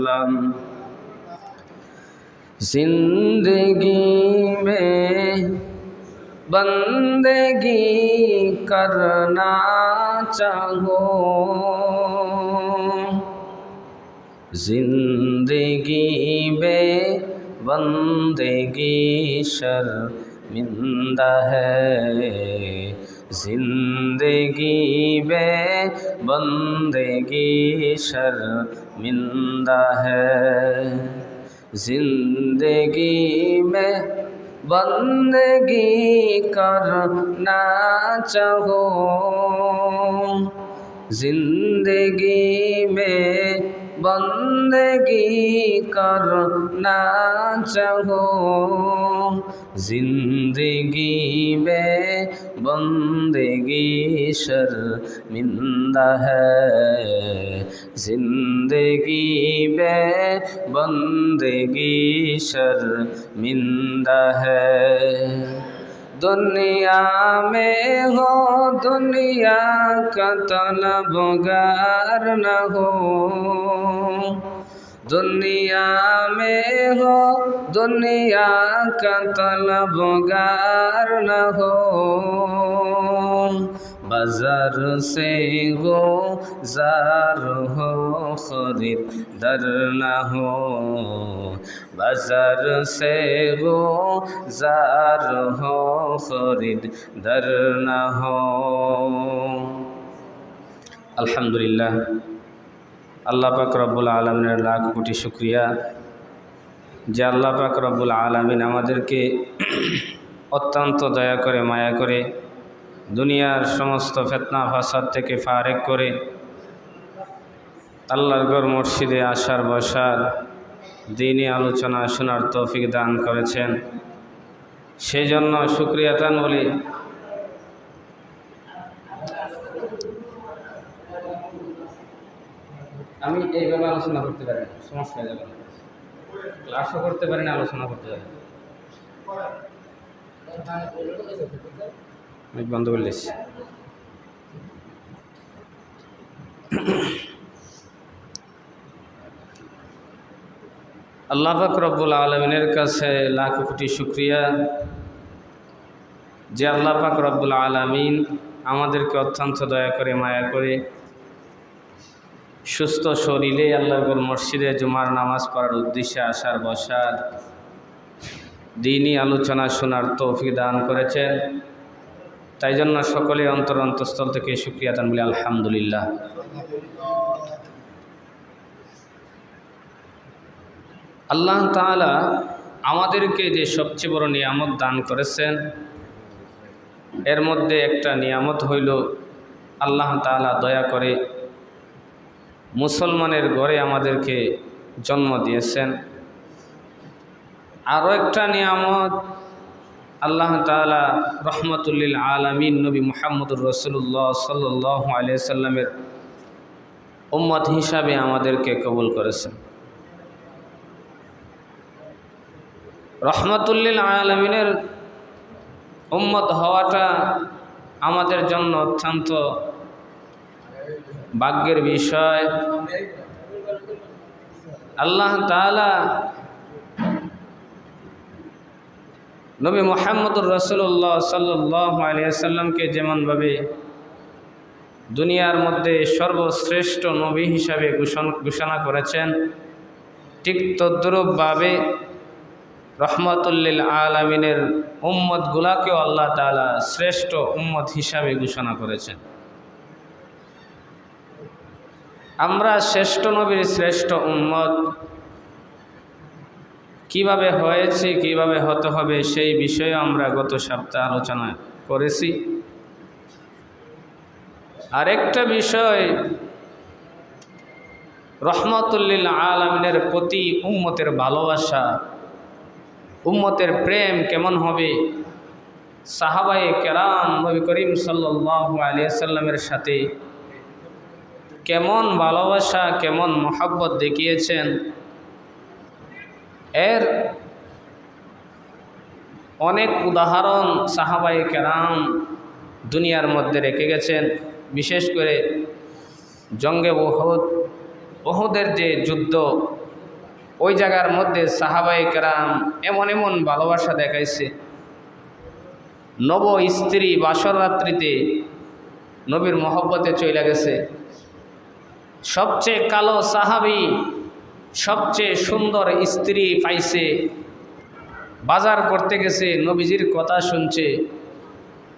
वसल्लम। जिंदगी में बंदगी करना चाहो, जिंदगी में बंदगी शर्मिंदा है, जिंदगी में बंदगी शर्मिंदा है। जिंदगी में बंदगी करना चाहो, जिंदगी में बंदगी करना चाहो, जिंदगी में बंदगी शर्मिंदा है, जिंदगी में बंदगी शर्मिंदा है। दुनिया में हो दुनिया का तलबगार न हो, दुनिया में हो दुनिया का तलबगार न हो, बाजार से हो जार हो खरीदार न हो, बाजार से हो जार हो खरीदार न हो। अल्हम्दुलिल्लाह, আল্লাহ পাক রব্বুল আলামিনের লাখ কোটি শুকরিয়া যে আল্লাহ পাক রব্বুল আলামিন আমাদেরকে অত্যন্ত দয়া করে মায়া করে দুনিয়ার সমস্ত ফিতনা ফাসাদ থেকে ফারেক করে আল্লাহর ঘর মসজিদে আসার বসার দ্বীনি আলোচনা শোনার তৌফিক দান করেছেন। সেই জন্য শুকরিয়া তান বলি। আমি এইভাবে আলোচনা করতে পারি না, সমস্যা হয়ে যাবে, ক্লাসও করতে পারি না, আলোচনা করতে পারি না। বন্ধ করে দিচ্ছি। আল্লাহ পাক রব্বুল আলামিনের কাছে লাখ কোটি শুকরিয়া যে আল্লাহ পাক রব্বুল আলামিন আমাদেরকে অত্যন্ত দয়া করে মায়া করে সুস্থ শরীরে আল্লাহর মসজিদে জুমার নামাজ পড়ার উদ্দেশ্যে আসার বসার দ্বীনি আলোচনা শোনার তৌফিক দান করেছেন। তাই জন্য সকলে অন্তরস্থল থেকে শুকরিয়া দান বলি আলহামদুলিল্লাহ। আল্লাহ তাআলা আমাদেরকে যে সবচেয়ে বড় নিয়ামত দান করেছেন, এর মধ্যে একটা নিয়ামত হইল আল্লাহ তাআলা দয়া করে মুসলমানের ঘরে আমাদেরকে জন্ম দিয়েছেন। আরও একটা নিয়ামত আল্লাহ তাআলা রহমতুল্লিল আলামিন নবী মুহাম্মদুর রাসূলুল্লাহ সাল্লাল্লাহু আলাইহি সাল্লামের উম্মত হিসাবে আমাদেরকে কবুল করেছেন। রহমতুল্লিল আলামিনের উম্মত হওয়াটা আমাদের জন্য অত্যন্ত ভাগ্যের বিষয়। আল্লাহ তাআলা নবী মুহাম্মদুর রাসূলুল্লাহ সাল্লাল্লাহু আলাইহি সাল্লামকে যেমনভাবে দুনিয়ার মধ্যে সর্বশ্রেষ্ঠ নবী হিসাবে ঘোষণা করেছেন, ঠিক তদ্রূপভাবে রহমতুল্লিল আলামিনের উম্মতগুলাকেও আল্লাহ তাআলা শ্রেষ্ঠ উম্মত হিসাবে ঘোষণা করেছেন। আমরা শ্রেষ্ঠ নবীর শ্রেষ্ঠ উম্মত কিভাবে হয়েছে, কিভাবে হতে হবে, সেই বিষয়ে আমরা গত সপ্তাহে আলোচনা করেছি। আরেকটা বিষয়, রহমতুল্লিল আলামিনের প্রতি উম্মতের ভালোবাসা, উম্মতের প্রেম কেমন হবে, সাহাবায়ে কেরাম নবী করিম সাল্লাল্লাহু আলাইহি সাল্লামের সাথে কেমন ভালোবাসা, কেমন মহব্বত দেখিয়েছেন, এর অনেক উদাহরণ সাহাবায়ে কেরাম দুনিয়ার মধ্যে রেখে গেছেন। বিশেষ করে জঙ্গে উহুদের যে যুদ্ধ, ওই জায়গার মধ্যে সাহাবায়ে কেরাম এমন এমন ভালোবাসা দেখাইছে, নব স্ত্রী বাসর রাত্রিতে নবীর মহব্বতে চলে গেছে। সবচেয়ে কালো সাহাবী সবচেয়ে সুন্দর স্ত্রী পাইছে, বাজার করতে গেছে, নবীজির কথা শুনছে।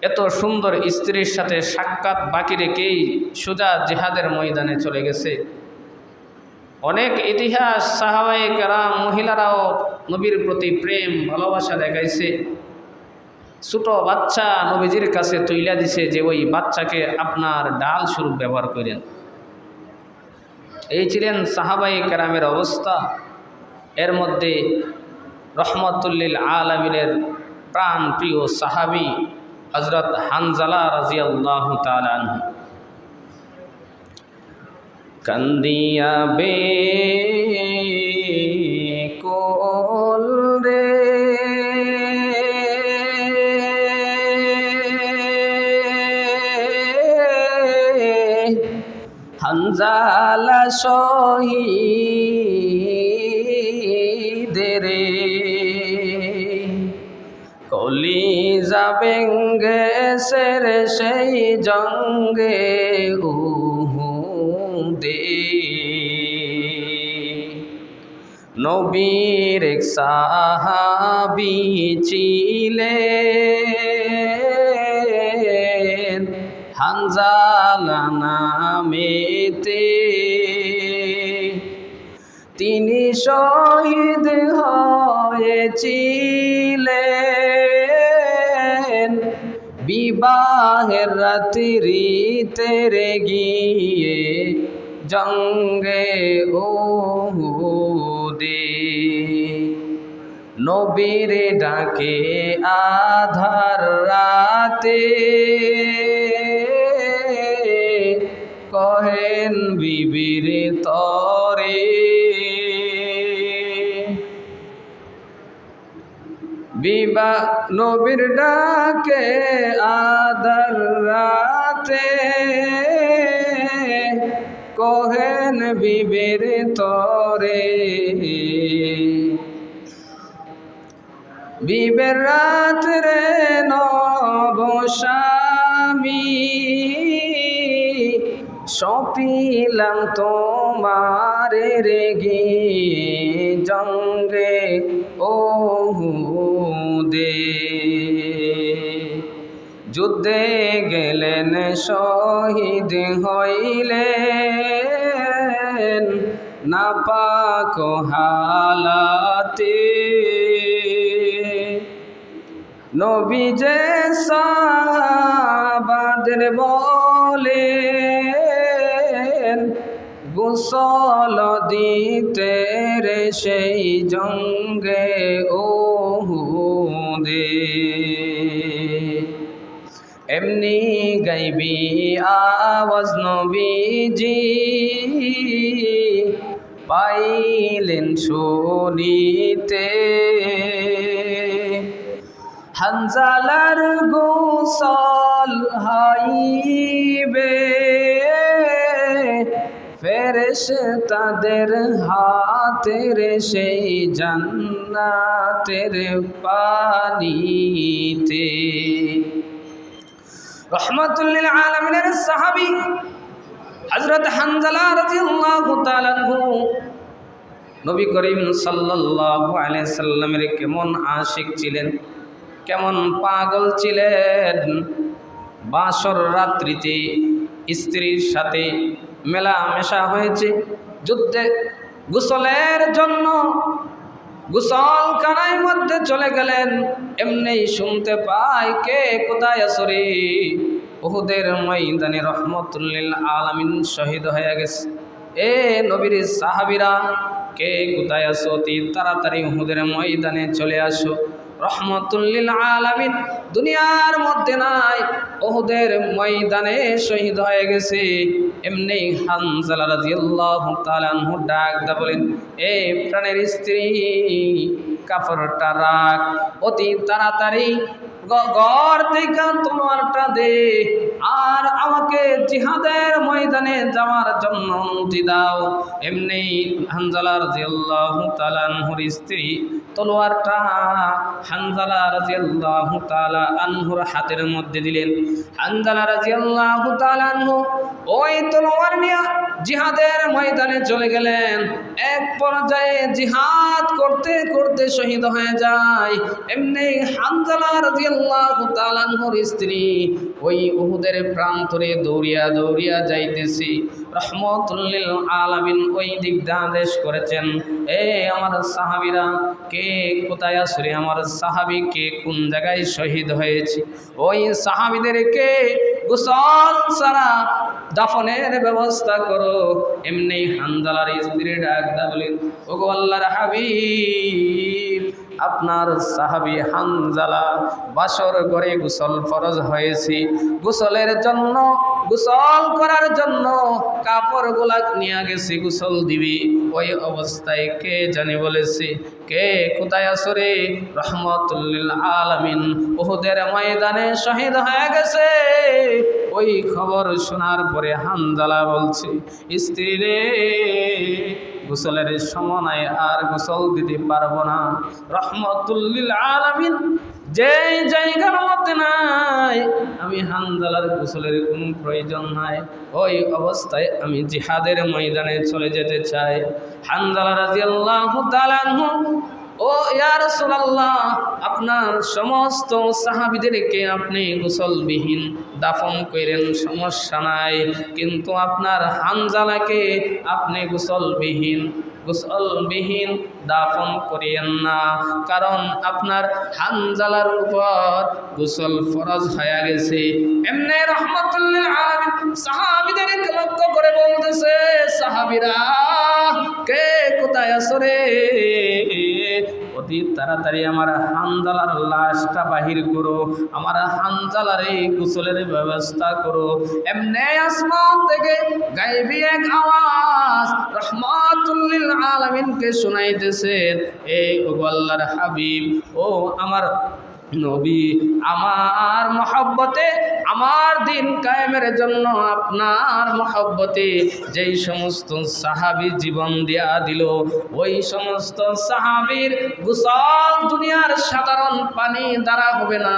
এত সুন্দর স্ত্রীর সাথে সাক্ষাৎ বাকি রেখেই সোজা জিহাদের ময়দানে চলে গেছে। অনেক ইতিহাস সাহাবায়ে কেরাম মহিলারাও নবীর প্রতি প্রেম ভালোবাসা দেখাইছে। ছোট বাচ্চা নবীজির কাছে তুইলা দিছে যে ওই বাচ্চাকে আপনার ডাল স্বরূপ ব্যবহার করেন। এই ছিলেন সাহাবায়ে কেরামের অবস্থা। এর মধ্যে রহমতুল্লিল আলামিনের প্রাণ প্রিয় সাহাবী হযরত হানজালা রাদিয়াল্লাহু তাআলা আনহু। কান্দিয়া বেকুল রে হানজালা শহীদ রে, কলিজা বেঙ্গে সের সেই জঙ্গে উহুদে। নবীর এক সাহাবী ছিলেন হানজালা নামেতে, তিনি শহীদ হয়েছিলেন বিবাহের রাত্রিতে রে গিয়ে জঙ্গে উহুদে। নবীর ডাকে আধার রাতে কহেন বিবির তরে, বিবাহ নবীর ডাকে আধার রাতে কহেন বিবির তরে। বিবের রাত্রে নবস্বামী সপিলাম তোমার রে গিয়ে জঙ্গে উহুদে। যুদ্ধে গেলেন শহীদ হইলেন নাপাক হালাতে, নবী যে সাহাবাদের বলেন গোসল দিতে রে সেই জঙ্গে উহুদে। এমনি গাইবি আওয়াজ নবীজি পাইলেন শুনিতে, হানজালার গোসল হইবে ফেরেশতাদের হাতের সেই জান্নাতের পানিতে। রহমাতুল্লিল আলামিনের সাহাবী হযরত হানজালা রাদিয়াল্লাহু তাআলা আনহু নবী করিম সাল্লাল্লাহু আলাইহি সাল্লামের কেমন আশিক ছিলেন, কেমন পাগল ছিলেন। বাসর রাত্রিতে স্ত্রীর সাথে মেলামেশা হয়েছে, যুদ্ধে গোসলের জন্য গোসলখানার মধ্যে চলে গেলেন। এমনি শুনতে পায় কে কোথায় আছো রে? উহুদের ময়দানে রহমতুল্লিল আলামিন শহীদ হয়ে গেছে। এ নবীর সাহাবীরা কে কোথায় আছো? তাড়াতাড়ি উহুদের ময়দানে চলে আসো। রহমতুল্লিল আলামিন দুনিয়ার মধ্যে নাই, উহুদের ময়দানে শহীদ হয়ে গেছে। এমনি হানজালা রাদিয়াল্লাহু তাআলা আনহু ডাক দা বলেন, এ প্রাণের স্ত্রী কাপড়টা রাখ, অতি তাড়াতাড়ি ঘর থেকে তলোয়ারটা দে আর আমাকে জিহাদের ময়দানে যাওয়ার জন্য অনুমতি দাও। এমনি হানজালা রাদিয়াল্লাহু তাআলা আনহুর স্ত্রী তলোয়ারটা হানজালা রাদিয়াল্লাহু তাআলা আনহুর হাতের মধ্যে দিলেন। হানজালা রাদিয়াল্লাহু তাআলা আনহু ওই তলোয়ার নিয়ে জিহাদের ময়দানে চলে গেলেন। এক পর্যায়ে জিহাদ করতে করতে শহীদ হয়ে যায়। এমনি হানজালা রাদিয়াল্লাহু তাআলা আনহুর স্ত্রী ওই উহুদের প্রান্তরে দৌড়িয়া দৌড়িয়া যাইতেছি। রহমতুল লিল আলামিন ওই দিক আদেশ করেছেন, এ আমার সাহাবীরা, কে কোথায় আসরে, আমার সাহাবী কে কোন জায়গায় শহীদ হয়েছে, ওই সাহাবীদেরকে গোসল ছাড়া দাফনের ব্যবস্থা করো। এমনি হানজালার স্ত্রী ডাক বলেন, ওগো আল্লাহর হাবিব, আপনার সাহাবী হানজালা বাসর ঘরে গোসল ফরজ হয়েছে, গোসলের জন্য, গোসল করার জন্য কাপড়গুলা নিয়ে গেছে গোসল দিবি, ওই অবস্থায় কে জানি বলেছে, কে কোথায় আসরে? রহমতুল লিল আলামিন উহুদের ময়দানে শহীদ হয়ে গেছে। ওই খবর শোনার পরে হানজালা বলছে, স্ত্রী রে, গোসলের সময় নাই, আর গোসল দিতে পারবো না। রহমতুল লিল আলামিন যে জায়গার মধ্যে নাই, আমি হানজালার গোসলের কোনো প্রয়োজন নাই, ওই অবস্থায় আমি জিহাদের ময়দানে চলে যেতে চাই। হানজালা রাদিয়াল্লাহু তাআলা আনহু, ও ইয়া রাসূলুল্লাহ, আপনার সমস্ত সাহাবীদেরকে আপনি গোসলবিহীন দাফন করেন, সমস্যা নাই, কিন্তু আপনার হানজালাকে আপনি গোসলবিহীন দাফন করিয়েন না, কারণ আপনার হানজালার উপর গোসল ফরজ হয়ে গেছে। এমনি রহমতুল লিল আলামিন সাহাবীদেরকে লক্ষ্য করে বলতেছে, সাহাবীরা, কে কোথায় আছো রে? অতি তাড়াতাড়ি আমার হানজালার লাশটা বাহির করো, আমার হানজালার এই গোসলের ব্যবস্থা করো। এমনি আসমান থেকে গায়বী এক আওয়াজ রহমাতুল লিল আলামিনকে শোনাইতেছেন, এই ওগো আল্লাহর হাবিব, ও আমার নবী, আমার মহব্বতে, আমার দিন কায়েমের জন্য আপনার মহব্বতে যেই সমস্ত সাহাবী জীবন দিয়া দিল, ওই সমস্ত সাহাবীর গোসল দুনিয়ার সাধারণ পানি দ্বারা হবে না,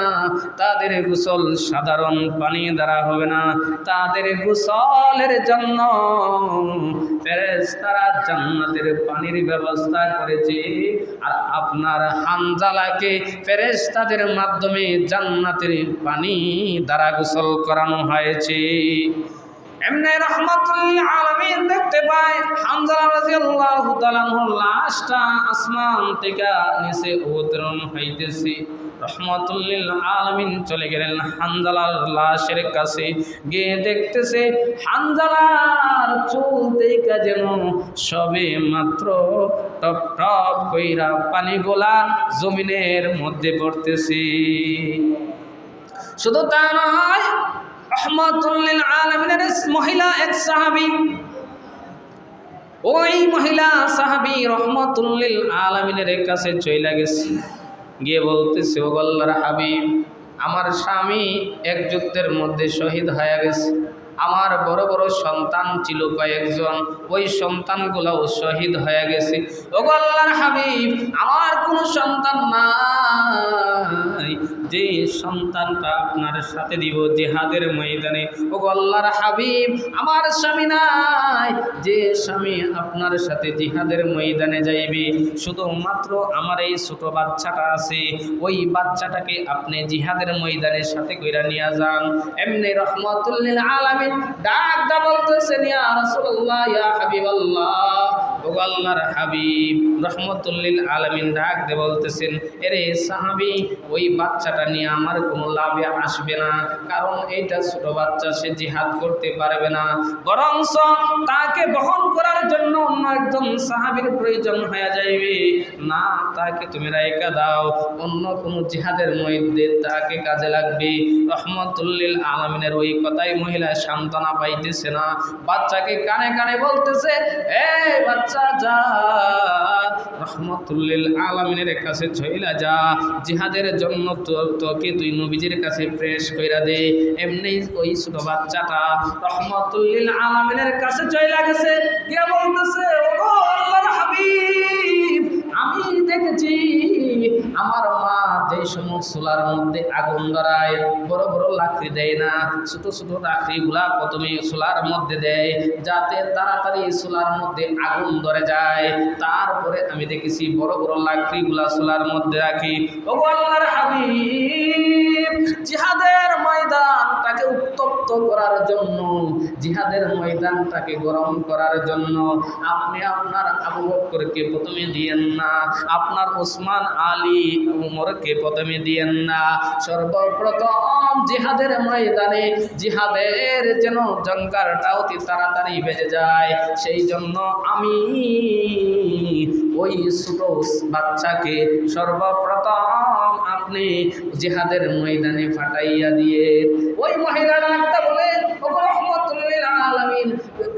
তাদের গোসল সাধারণ পানি দ্বারা হবে না, তাদের গোসলের জন্য ফেরেশতারা জান্নাতের পানির ব্যবস্থা করেছে। আর আপনার হানজালাকে ফেরেশতাদের মাধ্যমে জান্নাতের পানি দ্বারা গোসল করানো হয়েছে। এমনি রহমতুল লিল আলামিন দেখতে পায় হানজালা রাদিয়াল্লাহু তাআলা লাশটা আসমান থেকে নিচে অবতরণ হইতেছে। রহমতুল লিল আলামিন চলে গেলেন হানজালার লাশের কাছে, গিয়ে দেখতেছে হানজালার চুল থেকে যেন সবে মাত্র টপ টপ কইরা পানিগুলা জমিনের মধ্যে পড়তেছে। শুধু তা নয়, রহমতুল লিল আলামিনের মহিলা এক সাহাবী, ওই মহিলা সাহাবী রহমতুল লিল আলামিনের কাছে চলে গেছে, গিয়ে বলতেছে, ও আল্লাহর হাবিব, আমার স্বামী এক যুদ্ধের মধ্যে শহীদ হয়ে গেছে, আমার বড় বড় সন্তান ছিল কয়েকজন, ওই সন্তানগুলোও শহীদ হয়ে গেছে। ও আল্লাহর হাবিব, আমার কোনো সন্তান নাই, যে সন্তানটা আপনার সাথে দিব জিহাদের ময়দানে। ও আল্লাহর হাবিব, আমার স্বামী নাই, যে স্বামী আপনার সাথে জিহাদের ময়দানে যাইবে, শুধুমাত্র আমার এই ছোট বাচ্চাটা আছে, ওই বাচ্চাটাকে আপনি জিহাদের ময়দানের সাথে কইরা নিয়ে যান। এমনি রহমতুল লিল আলামিন ডাক দা বলতেছেন, ইয়া রাসূলুল্লাহ, ইয়া হাবিবাল্লাহ, ও আল্লাহর হাবিব। রহমতুল লিল আলামিন ডাক দে বলতেছেন, এরে সাহাবী, ওই বাচ্চাটা নিয়ে আমার কোনো লাভে আসবে না, কারণ এইটা ছোট বাচ্চা, সে জিহাদ করতে পারবে না, বরঞ্চ তাকে বহন করার জন্য অন্য একজন সাহাবীর প্রয়োজন হয়ে যাইবে না, তাকে তুমি রাইখা দাও, অন্য কোনো জিহাদের মধ্যে তাকে কাজে লাগবে। রহমতুল লিল আলামিনের ওই কথাই মহিলা সান্ত্বনা পাইতেছে না, বাচ্চাকে কানে কানে বলতেছে, এই বাচ্চা যা। রহমতুল্লিল আলামিনের কাছে চইলা যা, জিহাদের জন্য তোকে তুই নবীজির কাছে প্রেস কইরা দে। এমনি ওই ছোট বাচ্চাটা রহমতুল্লিল আলামিনের কাছে চইলা গেছে, গিয়া বলতেছে, ও আল্লাহর হাবিব, আমি দেখেছি আমার মা যেই সময় চুলার মধ্যে আগুন ধরায়, বড় বড় লাকড়ি দেয় না, ছোট ছোট লাকড়িগুলা প্রথমে চুলার মধ্যে দেয় যাতে তাড়াতাড়ি চুলার মধ্যে আগুন ধরে যায়। তারপরে আমি দেখেছি বড় বড় লাকড়িগুলা চুলার মধ্যে রাখি। ও আল্লাহর হাবিব, জিহাদের ময়দানটাকে উত্তপ্ত করার জন্য, জিহাদের ময়দানটাকে গরম করার জন্য আপনি আপনার আবু বকরকে প্রথমে দিয়েন না, আপনার ওসমান আলী উমরকে প্রথমে দিয়েন না। সর্বপ্রথম জিহাদের ময়দানে জিহাদের যেন জঙ্কারটা অতি তাড়াতাড়ি বেজে যায়, সেই জন্য আমি ওই ছোট বাচ্চাকে সর্বপ্রথম আপনি জিহাদের ময়দানে ফাটাইয়া দিয়ে। ওই মহিলারা একটা বলে, রহমতুল্লিল আলামিন,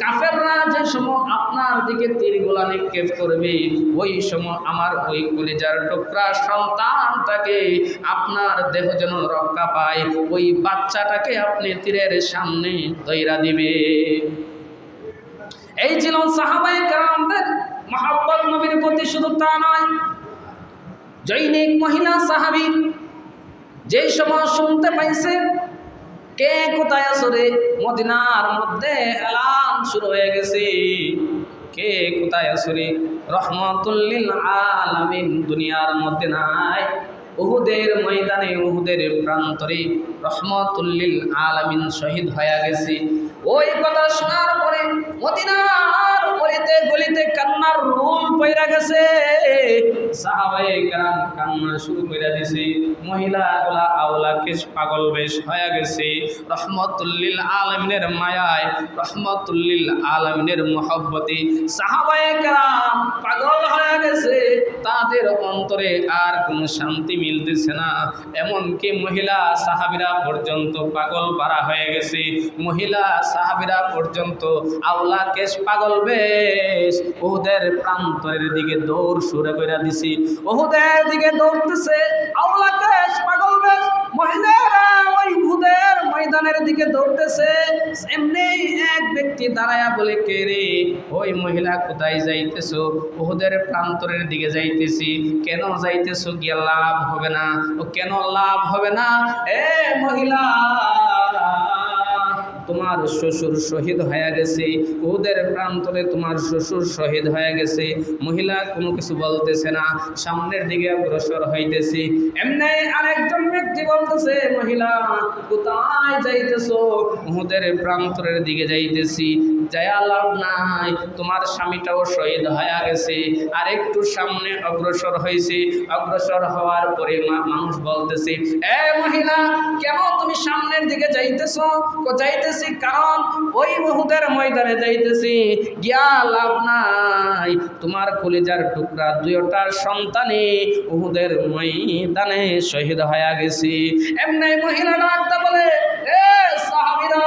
কাফেররা যে সময় আপনার দিকে তীরগুলা নিক্ষেপ করবে, ওই সময় আমার ওই কলিজার টুকরা সন্তানটাকে আপনার দেহ যেন রক্ষা পায়, ওই বাচ্চাটাকে আপনি তীরের সামনে ধইরা দিবে। এই ছিল সাহাবায়ে কেরামদের মহব্বত নবীর প্রতি। শুধু তা নয়, জৈনিক মহিলা সাহাবী যেই সময় শুনতে পাইছে কে কোথায় আসরে, মদিনার মধ্যে এলান শুরু হয়ে গেছে, কে কোথায় আসরে, রহমতুল্লিল আলামিন দুনিয়ার মধ্যে নাই, উহুদের ময়দানে, উহুদের প্রান্তরে রহমতুল্লিল আলামিন শহীদ হয়ে গেছে। ওই কথা শোনার পরে মদিনার গলিতে গলিতে কান্নার রোল পইরা গেছে। সাহাবায়ে কেরাম কান্না শুরু করে দিছে, মহিলাগুলা আওলাকে পাগল বেশ হয়ে গেছে। রহমতুল্লিল আলামিনের মায়ায়, রহমতুল্লিল আলামিনের মহব্বতে সাহাবায়ে কেরাম পাগল হয়ে গেছে। তাদের অন্তরে আর কোনো শান্তি মিলতেছে না, এমনকি মহিলা সাহাবীরা পর্যন্ত পাগল পারা হয়ে গেছে। মহিলা সাহাবীরা পর্যন্ত আওলাকে পাগল বেশ উহুদের প্রান্তরের দিকে দৌড় শুরু করে দিছি, উহুদের দিকে দৌড়তেছে আওলাকে পাগল বেশ মহিলারা ওই উহুদের ময়দানের দিকে দৌড়তেছে। এমনি এক ব্যক্তি দাঁড়ায়া বলে, কে রে? ওই মহিলা, কোথায় যাইতেছো? উহুদের প্রান্তরের দিকে যাইতেছি। কেন যাইতেছো? গিয়ে লাভ হবে না। ও কেন লাভ হবে না? এ মহিলা, তোমার শ্বশুর শহীদ হয়ে গেছে, উহুদের প্রান্তরে তোমার শ্বশুর শহীদ হয়ে গেছে। মহিলা কোনো কিছু বলতেছে না, সামনের দিকে অগ্রসর হইতেছি। এমনি আরেকজন ব্যক্তি বলতেছে, মহিলা কোথায় যাইতেছো? উহুদের প্রান্তরের দিকে যাইতেছি। যায়া লাভ নাই, তোমার স্বামীটাও শহীদ হয়ে গেছে। আর একটু সামনে অগ্রসর হয়েছে, অগ্রসর হওয়ার পরে মানুষ বলতেছে, এ মহিলা, কেন তুমি সামনের দিকে যাইতেছো? যাইতেছি কারণ ওই উহুদের ময়দানে যাইতেছি, গিয়া লাভ নাই, তোমার কলিজার টুকরা দুইটা সন্তানে উহুদের ময়দানে শহীদ হয়ে গেছে। এমনি মহিলা ডাকতে বলে, এ সাহাবীরা,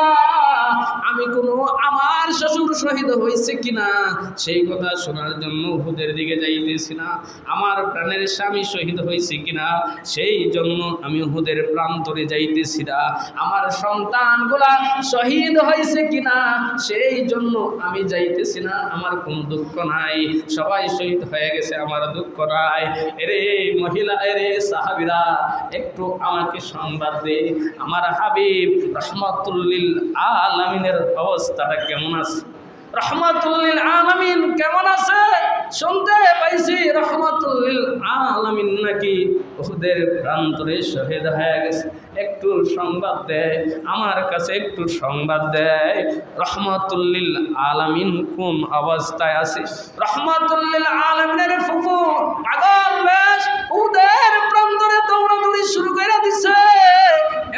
আমি কোনো আমার শ্বশুর শহীদ হয়েছে কিনা সেই কথা শোনার জন্য উহুদের দিকে যাইতেছি না, আমার প্রাণের স্বামী শহীদ হয়েছে কিনা সেই জন্য আমি উহুদের প্রান্তরে যাইতেছি না, আমার সন্তানগুলা শহীদ হয়েছে কিনা সেই জন্য আমি যাইতেছি না, আমার কোনো দুঃখ নাই, সবাই শহীদ হয়ে গেছে, আমার দুঃখ নাই। এরে মহিলা, এরে সাহাবীরা, একটু আমাকে সংবাদ দে, আমার হাবিব রহমতুল্লিল আলামিনের অবস্থাটা কেমন আছে? রহমতুল্লিল আলামিন কেমন আছে? শুনতে পাইছি রহমতুল্লিল আলামিন নাকি উহুদের প্রান্তরে শহীদ হয়ে গেছে। একটু সংবাদ দেয়, আমার কাছে একটু সংবাদ দেয়, রহমতুল্লিল আলামিন কোন অবস্থায় আছে? রহমতুল্লিল আলামিনের ফুফু পাগল বেশ উহুদের প্রান্তরে দৌড়াদৌড়ি শুরু করে দিছে।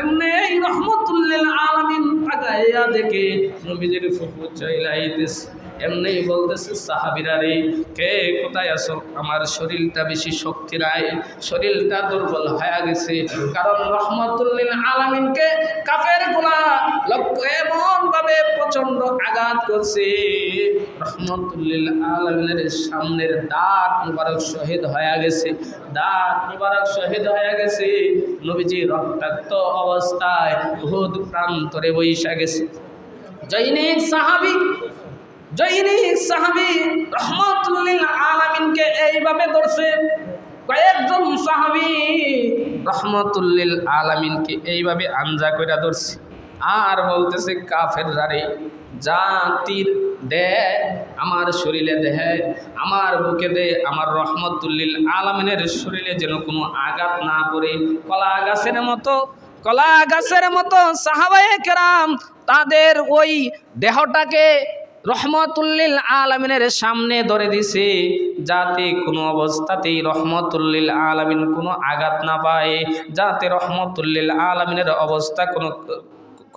এমনি রহমতুল্লিল আলামিন তাকাইয়া দেখে নবীজির ফুফু চলে আইতেছে। এমনি বলতেছে সাহাবীরা রে কে কোথায় আছো, আমার শরীরটা বেশি শক্তি নাই, শরীরটা দুর্বল হয়ে গেছে। কারণ রহমাতুল লিল আলামিনকে কাফেরগুলা লক্ষ্য এমন ভাবে প্রচন্ড আঘাত করছে, রহমাতুল লিল আলামিনের সামনের দাঁত মুবারক শহীদ হয়ে গেছে, দাঁত মুবারক শহীদ হয়ে গেছে। নবীজি রক্তাক্ত অবস্থায় উহুদ প্রান্তরে বৈশা গেছে। জৈনিক সাহাবী রহমাতুল লিল আলামিনকে এইভাবে ধরছে। কয়েকজন সাহাবী রহমাতুল লিল আলামিনকে এইভাবে আঞ্জা কইরা ধরছে আর বলতেছে কাফেররা রে যা তীর দে আমার শরীরে দেহে, আমার বুকে দে, আমার রহমাতুল লিল আলামিনের শরীরে যেন কোনো আঘাত না পড়ে। কলা গাছের মতো সাহাবায়ে কেরাম তাদের ওই দেহটাকে রহমাতুল লিল আলামিনের সামনে ধরে দিছে, যাতে কোনো অবস্থাতেই রহমাতুল লিল আলামিন কোনো আঘাত না পায়, যাতে রহমাতুল লিল আলামিনের অবস্থা কোনো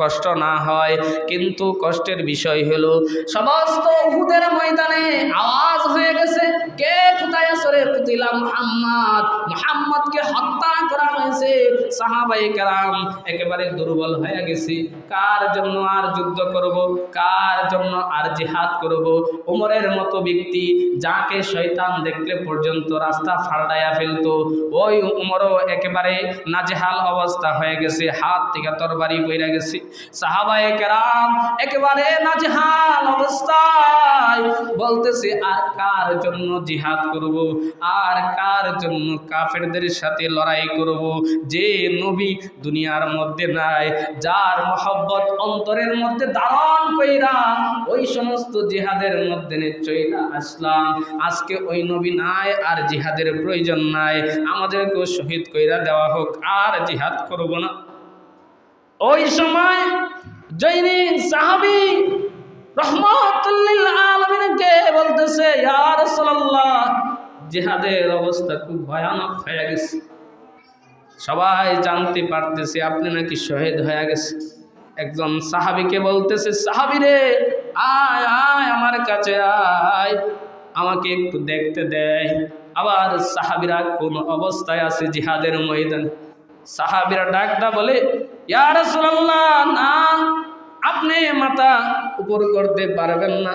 কষ্ট না হয়। কিন্তু কষ্টের বিষয় হলো সমস্ত উহুদের ময়দানে আওয়াজ হয়ে গেছে, কে কোথায় আছে রে কুতিলা মুহাম্মদকে হত্যা করা হয়েছে। সাহাবায়ে কেরাম একেবারে দুর্বল হয়ে গেছে। কার জন্য আর যুদ্ধ করব, কার জন্য আর জিহাদ করব? ওমরের মতো ব্যক্তি যাকে শয়তান দেখলে পর্যন্ত রাস্তা ফাড়াইয়া ফেলতো, ওই ওমরও একেবারে নাজেহাল অবস্থা হয়ে গেছে, হাত থেকে তরবারি পইরা গেছে। সাহাবায়ে কেরাম একেবারে নাজেহাল অবস্থায় বলতেছে আর কার জন্য জিহাদ করব, আর কার জন্য কাফেরদের সাথে লড়াই করব? যে নবী দুনিয়ার মধ্যে নাই, যার মহব্বত অন্তরের মধ্যে ধারণ কইরা ওই সমস্ত জিহাদের মধ্যে চইলা আসলাম, আজকে ওই নবী নাই, আর জিহাদের প্রয়োজন নাই, আমাদেরকেও শহীদ কইরা দেওয়া হোক, আর জিহাদ করব না। ওই সময় জৈনিক সাহাবী রহমাতুল লিল আলামিনকে বলতেছে ইয়া রাসূলুল্লাহ জিহাদের অবস্থা খুব ভয়ানক হয়ে গেছে, সবাই জানতে পারতেছে আপনি নাকি শহীদ হয়ে গেছে। একজন সাহাবীকে বলতেছে সাহাবী রে আয় আয় আমার কাছে আয়, আমাকে একটু দেখতে দেয়। আবার সাহাবীরা কোন অবস্থায় আছে জিহাদের ময়দানে, সাহাবীরা ডাকটা বলে ইয়া রাসূলুল্লাহ না, আপনি মাথা উপর করতে পারবেন না,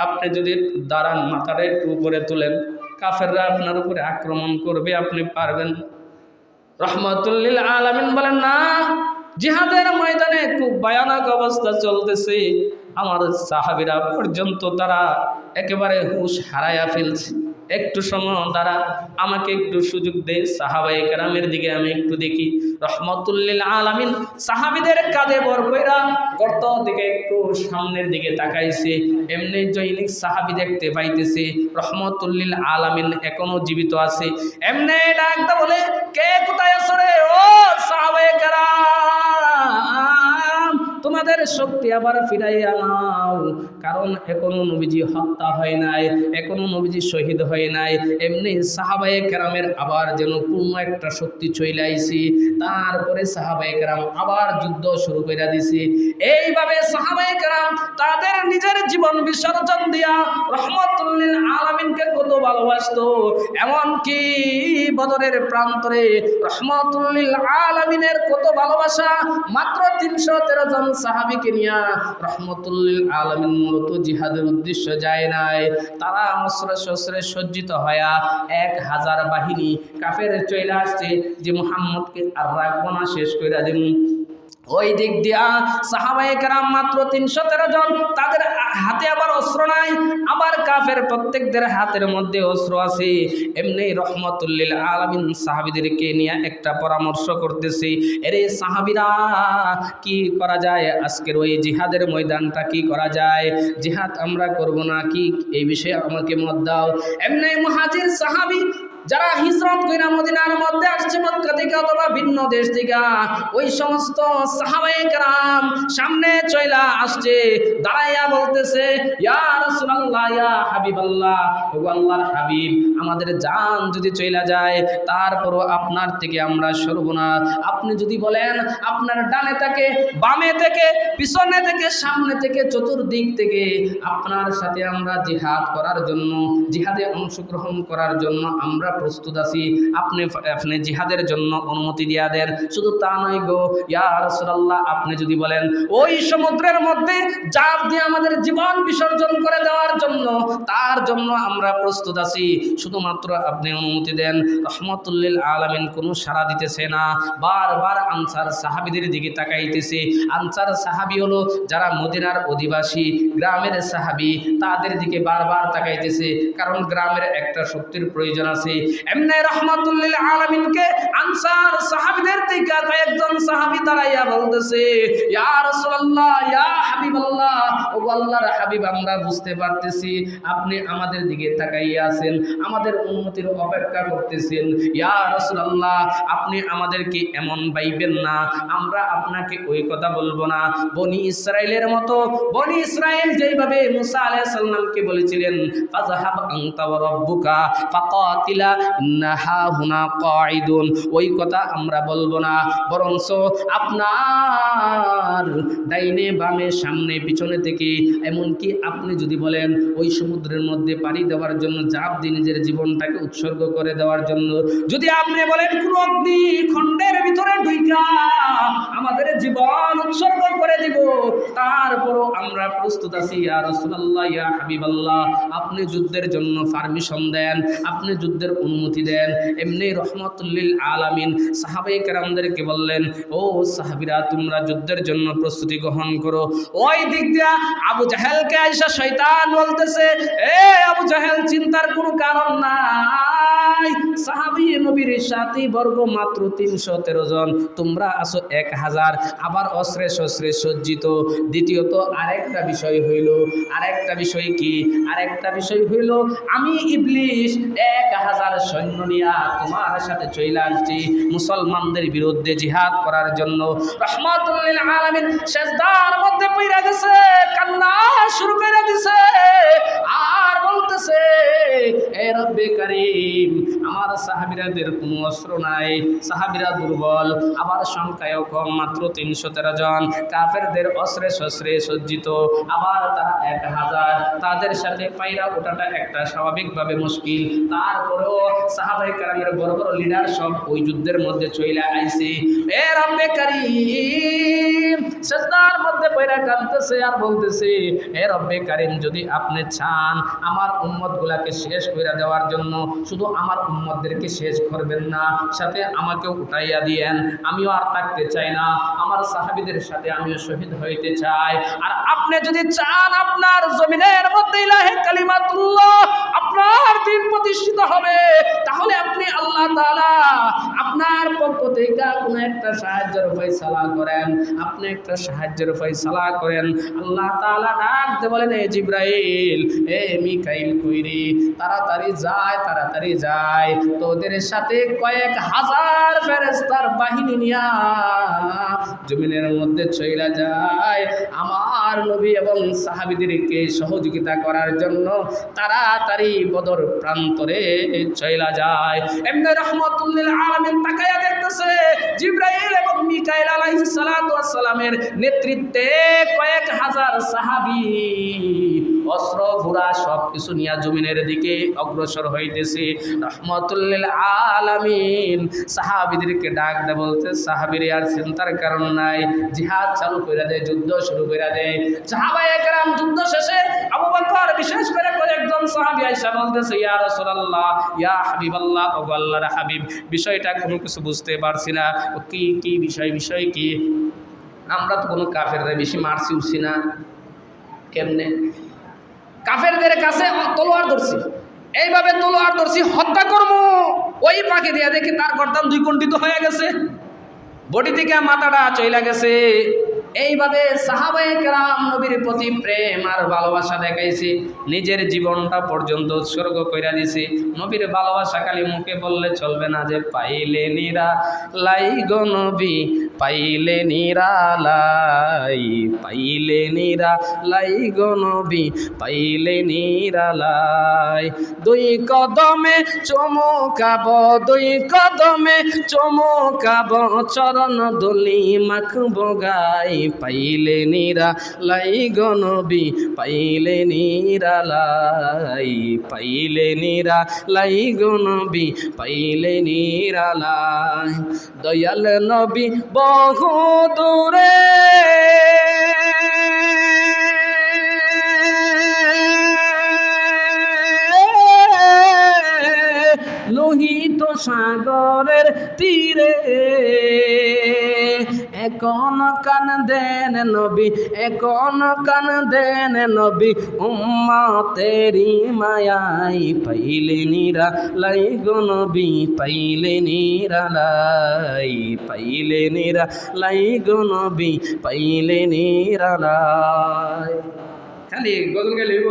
আপনি যদি একটু দাঁড়ান, মাথাটা একটু উপরে তুলেন, কাফেররা আপনার উপরে আক্রমণ করবে, আপনি পারবেন না। রহমাতুল লিল আলামিন বলেন না, জিহাদের ময়দানে খুব ভয়ানক অবস্থা চলতেছে, আমার সাহাবীরা পর্যন্ত তারা একেবারে হুঁশ হারায়া ফেলছে, একটু সময় দ্বারা আমাকে একটু সুযোগ দে, সাহাবায়ে কেরামের দিকে আমি একটু দেখি। রহমাতুল লিল আলামিন সাহাবীদের কাঁধে ভর কইরা গর্ত দিকে একটু সামনের দিকে তাকাইছে, এমনি জৈনিক সাহাবী দেখতে পাইতেছে রহমাতুল লিল আলামিন এখনো জীবিত আছে। এমনি ডাকতে বলে কে কোথায় আছো রে ও সাহাবায়ে কেরাম, তোমাদের শক্তি আবার ফিরাইয়া নাও, কারণ এখনো নবীজি হত্যা হয় নাই, এখনো নবীজি শহীদ হয় নাই। এমনি সাহাবায়ে কেরামের আবার যেন পূর্ণ একটা শক্তি চলে আইছে, তারপরে সাহাবায়ে কেরাম আবার যুদ্ধ শুরু করে দিছে। এইভাবে সাহাবায়ে কেরাম তাদের নিজের জীবন বিসর্জন দিয়া রহমাতুল লিল আলামিনকে কত ভালোবাসতো, এমনকি বদরের প্রান্তরে রহমাতুল লিল আলামিনের কত ভালোবাসা। মাত্র 313 জন সাহাবীকে নিয়া রহমাতুল লিল আলামিন মূলত জিহাদের উদ্দেশ্য যায় নাই, তারা অস্ত্রে শস্ত্রে সজ্জিত হয়া 1000 বাহিনী কাফের চলে আসছে যে মুহাম্মদকে আর রাখবো না, শেষ কইরা দেব। ওই দিক দিয়া সাহাবায়ে কেরাম মাত্র 313 জন, তাদের হাতে আবার অস্ত্র নাই, আবার কাফের প্রত্যেকদের হাতের মধ্যে অস্ত্র আছে। এমনি রহমাতুল লিল আলামিন সাহাবীদেরকে নিয়ে একটা পরামর্শ করতেছে, এরে সাহাবীরা কি করা যায়, আজকের ওই জিহাদের ময়দানটা কি করা যায়, জিহাদ আমরা করব না কি, এই বিষয়ে আমাকে মত দাও। এমনি মুহাজির সাহাবী যারা হিজরত কইরা মদিনার মধ্যে আসছে মক্কা থেকে অথবা ভিন্ন দেশ থেকে, ওই সমস্ত সাহাবায়ে কেরাম সামনে চইলা আসছে, দাঁড়াইয়া বলতেছে, ইয়া রাসূলুল্লাহ, ইয়া হাবিবাল্লাহ, ওগো আল্লাহর হাবিব, আমাদের জান যদি চইলা যায় তারপরও আপনার থেকে আমরা সরব না। আপনি যদি বলেন আপনার ডানে থেকে, বামে থেকে, পিছনে থেকে, সামনে থেকে, চতুর্দিক থেকে আপনার সাথে আমরা জিহাদ করার জন্য, জিহাদে অংশগ্রহণ করার জন্য আমরা প্রস্তুত আছি, আপনি জিহাদের জন্য অনুমতি দিয়া দেন। শুধু তা নয় গো ইয়া রাসূলুল্লাহ, আপনি যদি বলেন ওই সমুদ্রের মধ্যে জাপ দিয়ে আমাদের জীবন বিসর্জন করে দেওয়ার জন্য, তার জন্য আমরা প্রস্তুত আছি, শুধুমাত্র আপনি অনুমতি দেন। রহমাতুল লিল আলামিন কোনো সাড়া দিতেছে না, বারবার আনসার সাহাবীদের দিকে তাকাইতেছে। আনসার সাহাবী হলো যারা মদিনার অধিবাসী, গ্রামের সাহাবী, তাদের দিকে বারবার তাকাইতেছে, কারণ গ্রামের একটা শক্তির প্রয়োজন আছে। এমনি রহমাতুল লিল আলামিনকে আনসার সাহাবীদের থেকে কয়েকজন সাহাবী দাঁড়াইয়া বলতেছে, ইয়া রাসূলুল্লাহ, ইয়া হাবিবাল্লাহ, ওগো আল্লাহর হাবিব, আমরা বুঝতে পারতেছি আপনি আমাদের দিকে তাকাইয়া আছেন, আমাদের অনুমতির অপেক্ষা করতেছেন। ইয়া রাসূলুল্লাহ, আপনি আমাদেরকে এমন বাইবেন না, আমরা আপনাকে ওই কথা বলবো না। বনি ইসরাইলের মতো, বনি ইসরাইল যেইভাবে মুসা আলাইহিস সালামকে বলেছিলেন, ফাযহাব আনতা ওয়া রাব্বুকা ফাকাতিলা ইন্না হাহুনা কাঈদুন, ওই কথা আমরা বলবো না, বরঞ্চ আপনার ডাইনে বামে সামনে পিছনে থেকে, এমনকি আপনি যদি বলেন ওই সমুদ্রের মধ্যে পাড়ি দেওয়ার জন্য, জাপ দিয়ে নিজের জীবনটাকে উৎসর্গ করে দেওয়ার জন্য, যদি আপনি বলেন কোনো অগ্নি খণ্ডের ভিতরে ঢুইকা আমাদের জীবন উৎসর্গ করে দিব, তারপরও আমরা প্রস্তুত আছি। ইয়া রাসূলুল্লাহ, ইয়া হাবিবাল্লাহ, আপনি যুদ্ধের জন্য পারমিশন দেন, আপনি যুদ্ধের অনুমতি দেন। এমনি রহমাতুল লিল আলামিন সাহাবায়ে কেরামদেরকে বললেন, ও সাহাবীরা, তোমরা যুদ্ধের জন্য প্রস্তুতি গ্রহণ করো। ওই দিক দিয়া আবু জাহেলকে আয়েশা শয়তান বলতেছে, এ আবু জাহেল, চিন্তার কোনো কারণ নাই, সাহাবী নবীর সাথী বর্গ মাত্র 313 জন, তোমরা আছো 1000, আবার অস্ত্রে শস্ত্রে সজ্জিত। দ্বিতীয়ত আরেকটা বিষয় হইল, আরেকটা বিষয় কি? আরেকটা বিষয় হইল, আমি ইবলিস 1000 সৈন্য নিয়া তোমার সাথে চলে আসছি মুসলমানদের বিরুদ্ধে জিহাদ করার জন্য। রহমাতুল লিল আলামিন সিজদার মধ্যে পইরা গেছে, কান্না শুরু করে দিছে, আর বলতেছে, এ রব্বে কারীম, আমার সাহাবীরাদের কোনো অস্ত্র নাই, সাহাবীরা দুর্বল, আবার সংখ্যায়ও কম, মাত্র 313 জন, কাফেরদের অস্ত্রে শস্ত্রে সজ্জিত, আবার তারা 1000, তাদের সাথে পায়রা ওঠাটা একটা স্বাভাবিকভাবে মুশকিল। তারপরেও সাহাবায়ে কেরামের বড় বড় লিডার সব ওই যুদ্ধের মধ্যে চলে আইছে। এ রব্বে কারীম সিজদার মধ্যে পড়ে কাঁদতেছে আর বলতেছে, হে রব্বে কারীম, যদি আপনি চান আমার উম্মতগুলাকে শেষ করে দেওয়ার জন্য, শুধু আমার উম্মতদেরকে শেষ করবেন না, সাথে আমাকেও উঠাইয়া দিয়েন, আমিও আর থাকতে চাই না, আমার সাহাবীদের সাথে আমিও শহীদ হইতে চাই। আর আপনি যদি চান আপনার জমিনের মধ্যে ইলাহে কালিমাতুল্লাহ, আপনার দ্বীন প্রতিষ্ঠিত হবে, তাহলে আপনি আল্লাহ তাআলা আপনার পক্ষ থেকে কোনো একটা সাহায্যের ফয়সালা করেন, আপনি একটা সাহায্যের ফয়সালা করেন। আল্লাহ তাআলা ডাকতে বলেন, এ জিবরাইল, এ মিকাইল, কইরে তাড়াতাড়ি যায়, তাড়াতাড়ি যায়, তোদের সাথে কয়েক হাজার ফেরেশতার বাহিনী নিয়া জমিনের মধ্যে চইলা যায় আমার নবী এবং সাহাবীদেরকে সহযোগিতা করার জন্য, তাড়াতাড়ি বদর প্রান্তরে চইলা যায়। এমনি রহমাতুল লিল আলামিন তাকায়া দেখতেছে, জিবরাইল এবং মিকাইল আলাইহিস সালাতু ওয়াস সালামের নেতৃত্বে কয়েক হাজার সাহাবী অস্ত্র ঘোড়া সব কিছু নিয়ে জমিনের দিকে অগ্রসর হইতেছে। রহমাতুল লিল আলামিন সাহাবীদেরকে ডাক দেয়, বলতে, সাহাবীরা আর চিন্তার কারণ নাই, জিহাদ চালু করে দেয়, যুদ্ধ শুরু করে দেয়। সাহাবায়ে কেরাম যুদ্ধ শেষে আবু বকর বিশেষ করে কয়েকজন সাহাবী আয়েশা বলতেছে, ইয়া রাসূলুল্লাহ, ইয়া হাবিবাল্লাহ, ওগো আল্লাহর হাবিব, বিষয়টা কোনো কিছু বুঝতে পারছি না, কি বিষয় কি? আমরা তো কোনো কাফেররা বেশি মারছি উঠছি না, কেমনে? কাফেরদের কাছে তলোয়ার ধরছি, এইভাবে তলোয়ার ধরছি, হত্যা করবো, ওই পাখি দিয়ে দেখি তার গর্দান 2 খণ্ডিত হয়ে গেছে, বডি থেকে মাথাটা চইলা গেছে, এইভাবে সাহাবায়ে কেরাম নবীর প্রতি প্রেম আর ভালোবাসা দেখাইছে, নিজের জীবনটা পর্যন্ত উৎসর্গ কইরা দিছে। নবীর ভালোবাসা খালি মুখে বললে চলবে না, যে পাইলে নিরালাই গো নবী, পাইলে নিরালাই, পাইলে নিরালাই গো নবী, পাইলে নিরালাই। দুই কদমে চমকাব, দুই কদমে চমকাব, চরণ ধুলি মাখব গাই, পাইলে নিরালাই গো নবী, পাইলে নিরালাই, পাইলে নিরালাই গো নবী, পাইলে নিরালাই। দয়াল নবী বহু দূরে লোহিত সাগরের তীরে, এখন কান দেন নবী, এখন কান দেন নবী, উম্মতেরি মায়াই, পাইলে নিরালাই গো নবী, পাইলে নিরালাই, পাইলে নিরালাই গো নবী, পাইলে নিরালাই। খালি গজল গাইলেই